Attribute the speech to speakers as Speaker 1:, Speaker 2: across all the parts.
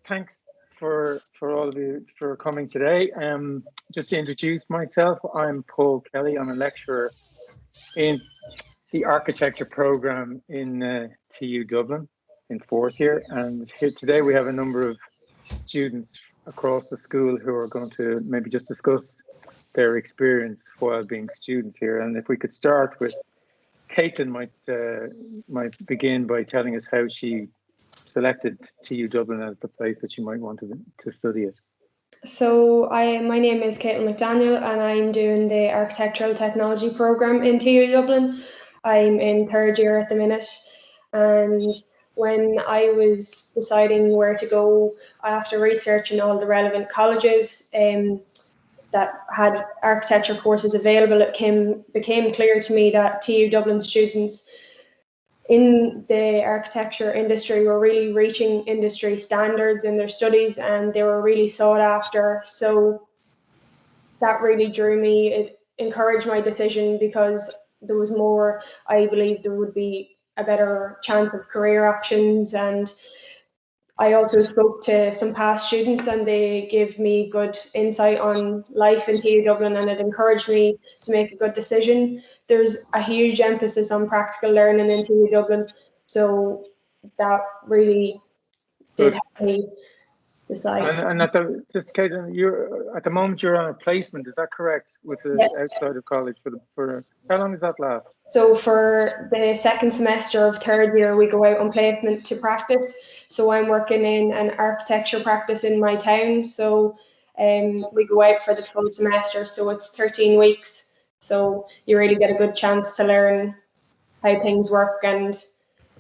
Speaker 1: thanks for all of you for coming today. Just to introduce myself, I'm Paul Kelly. I'm a lecturer in the architecture program in TU Dublin in fourth year, and here today we have a number of students across the school who are going to maybe just discuss their experience while being students here. And if we could start with Caitlin, might begin by telling us how she selected TU Dublin as the place that she might want to study it.
Speaker 2: So my name is Caitlin McDaniel, and I'm doing the architectural technology program in TU Dublin. I'm in third year at the minute, and when I was deciding where to go after researching all the relevant colleges that had architecture courses available, it became clear to me that TU Dublin students in the architecture industry were really reaching industry standards in their studies, and they were really sought after. So that really drew me. It encouraged my decision because there was more, I believe there would be a better chance of career options. And I also spoke to some past students, and they gave me good insight on life in TU Dublin, and it encouraged me to make a good decision. There's a huge emphasis on practical learning in TU Dublin, so that really did help me decide.
Speaker 1: And Caitlin, you're at the moment you're on a placement, is that correct? With the outside of college for how long does that last?
Speaker 2: So for the second semester of third year, we go out on placement to practice. So I'm working in an architecture practice in my town. So we go out for the full semester. So it's 13 weeks. So you really get a good chance to learn how things work and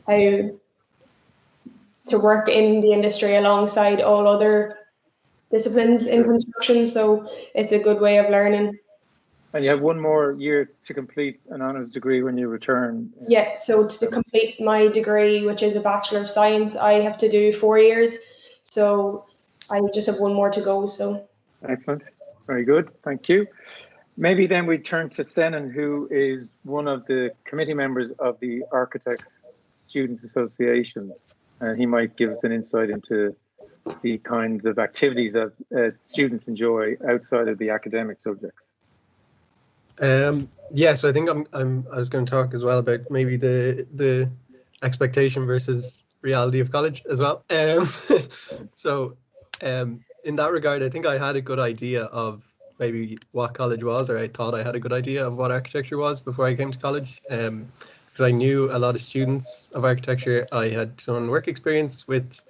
Speaker 2: how to work in the industry alongside all other disciplines in construction. So it's a good way of learning.
Speaker 1: And you have one more year to complete an honours degree when you return.
Speaker 2: Yeah, so to complete my degree, which is a Bachelor of Science, I have to do 4 years. So I just have one more to go. So
Speaker 1: excellent. Very good. Thank you. Maybe then we turn to Senan, who is one of the committee members of the Architects Students Association. And he might give us an insight into the kinds of activities that students enjoy outside of the academic subjects.
Speaker 3: Yeah, so I think I was going to talk as well about maybe the expectation versus reality of college as well. So in that regard, I think I had a good idea of maybe what college was, or I thought I had a good idea of what architecture was before I came to college. Because I knew a lot of students of architecture. I had done work experience with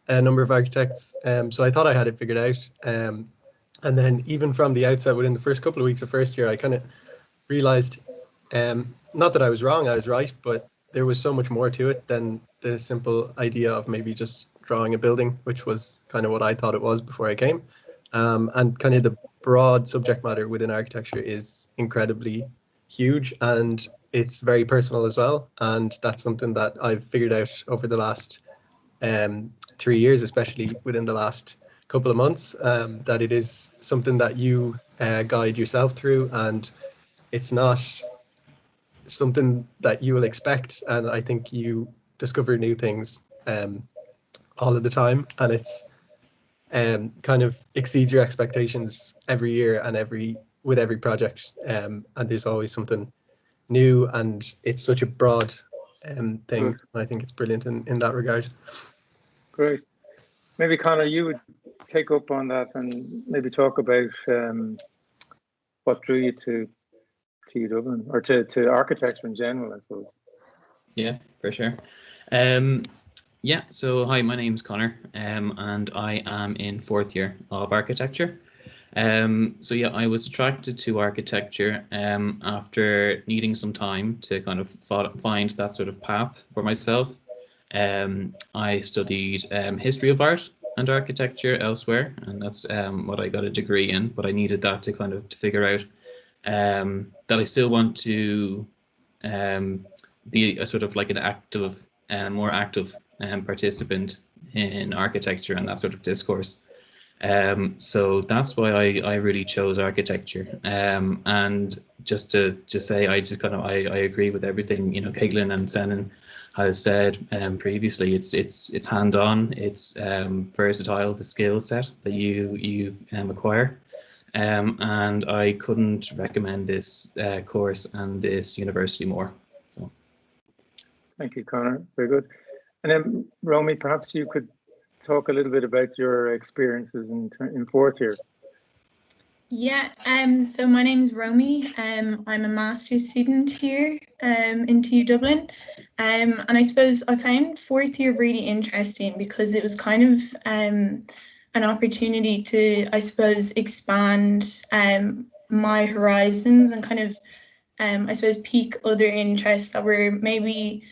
Speaker 3: a number of architects, so I thought I had it figured out. And then even from the outset, within the first couple of weeks of first year, I kind of realized, not that I was wrong, I was right, but there was so much more to it than the simple idea of maybe just drawing a building, which was kind of what I thought it was before I came. And kind of the broad subject matter within architecture is incredibly huge, and it's very personal as well. And that's something that I've figured out over the last 3 years, especially within the last couple of months, that it is something that you guide yourself through, and it's not something that you will expect. And I think you discover new things all of the time, and it's kind of exceeds your expectations every year and with every project, and there's always something new, and it's such a broad thing. I think it's brilliant in that regard.
Speaker 1: Great. Maybe Conor, you would take up on that and maybe talk about what drew you to TU Dublin, or to architecture in general, I suppose.
Speaker 4: Yeah, for sure. Yeah, so hi, my name's Conor, and I am in fourth year of architecture. So yeah, I was attracted to architecture after needing some time to kind of find that sort of path for myself. I studied history of art and architecture elsewhere, and that's what I got a degree in, but I needed that to kind of figure out that I still want to be a sort of like an active, more active participant in architecture and that sort of discourse. So that's why I really chose architecture. And just to say, I agree with everything, you know, Caitlin and Senan has said previously. It's hands-on, it's versatile, the skill set that you acquire. And I couldn't recommend this course and this university more. So.
Speaker 1: Thank you, Connor. Very good. And then, Romy, perhaps you could talk a little bit about your experiences in fourth year.
Speaker 5: Yeah, so my name is Romy. I'm a master's student here in TU Dublin. And I suppose I found fourth year really interesting because it was kind of an opportunity to, I suppose, expand my horizons and kind of, I suppose, pique other interests that were maybe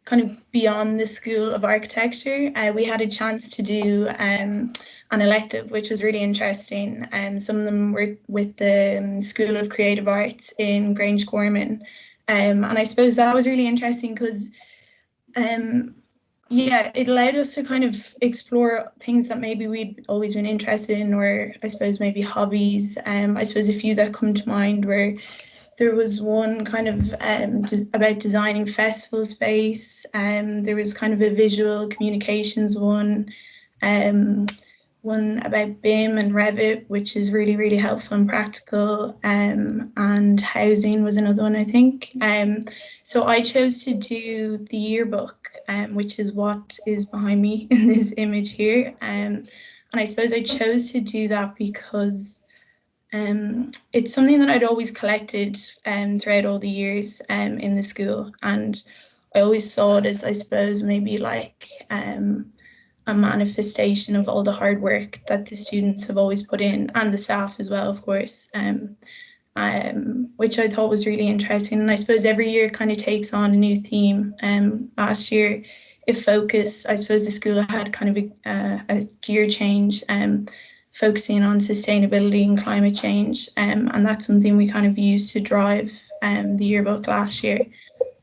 Speaker 5: kind of beyond the School of Architecture. We had a chance to do an elective, which was really interesting. Some of them were with the School of Creative Arts in Grange Gorman. And I suppose that was really interesting because, yeah, it allowed us to kind of explore things that maybe we'd always been interested in, or I suppose maybe hobbies. I suppose a few that come to mind were there was one kind of about designing festival space. There was kind of a visual communications one, one about BIM and Revit, which is really, really helpful and practical. And housing was another one, I think. So I chose to do the yearbook, which is what is behind me in this image here. And I suppose I chose to do that because it's something that I'd always collected throughout all the years in the school, and I always saw it as, I suppose, maybe like a manifestation of all the hard work that the students have always put in, and the staff as well, of course, which I thought was really interesting. And I suppose every year kind of takes on a new theme. Last year, it focused, I suppose the school had kind of a gear change, focusing on sustainability and climate change. And that's something we kind of used to drive the yearbook last year.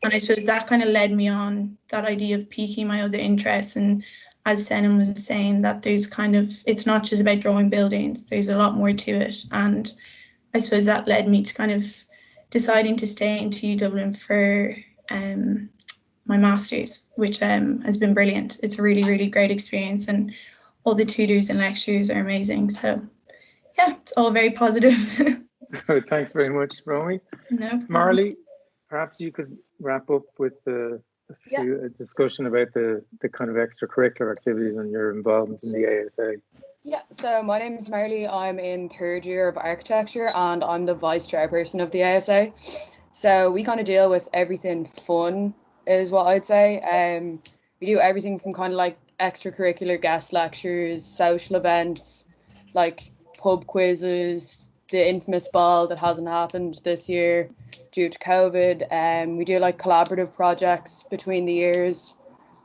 Speaker 5: And I suppose that kind of led me on that idea of piquing my other interests. And as Senan was saying, that there's kind of, it's not just about drawing buildings, there's a lot more to it. And I suppose that led me to kind of deciding to stay in TU Dublin for my master's, which has been brilliant. It's a really, really great experience, and all the tutors and lecturers are amazing. So yeah, it's all very positive.
Speaker 1: Thanks very much, Romy.
Speaker 5: No problem.
Speaker 1: Marley, perhaps you could wrap up with a discussion about the kind of extracurricular activities and your involvement in the ASA.
Speaker 6: Yeah, so my name is Marley. I'm in third year of architecture and I'm the vice chairperson of the ASA. So we kind of deal with everything fun, is what I'd say. We do everything from kind of like extracurricular guest lectures, social events, like pub quizzes, the infamous ball that hasn't happened this year due to COVID. We do like collaborative projects between the years.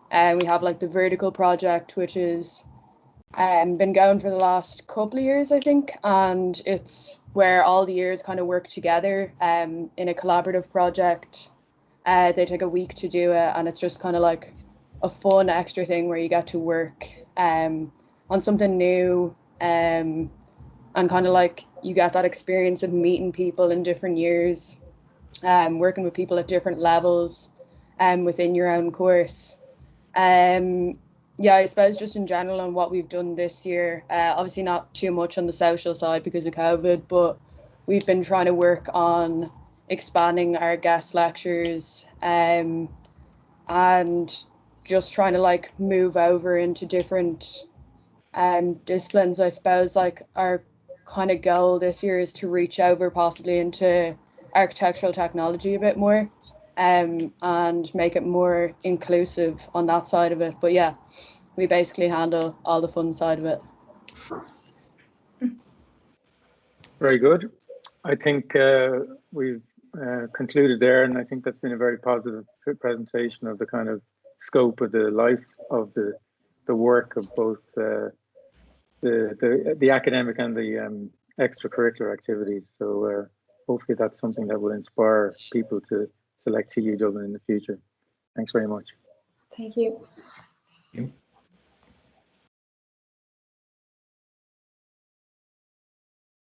Speaker 6: And we have like the vertical project, which is been going for the last couple of years, I think, and it's where all the years kind of work together in a collaborative project. They take a week to do it, and it's just kind of like a fun extra thing where you get to work on something new, and kind of like you get that experience of meeting people in different years, working with people at different levels within your own course. Yeah, I suppose just in general on what we've done this year, obviously not too much on the social side because of COVID, but we've been trying to work on expanding our guest lectures and just trying to like move over into different disciplines. I suppose like our kind of goal this year is to reach over possibly into architectural technology a bit more. And make it more inclusive on that side of it. But yeah, we basically handle all the fun side of it.
Speaker 1: Very good. I think we've concluded there, and I think that's been a very positive presentation of the kind of scope of the life of the work of both the academic and the extracurricular activities. So hopefully that's something that will inspire people to select TU Dublin in the future. Thanks very much.
Speaker 2: Thank you.
Speaker 4: Thank you.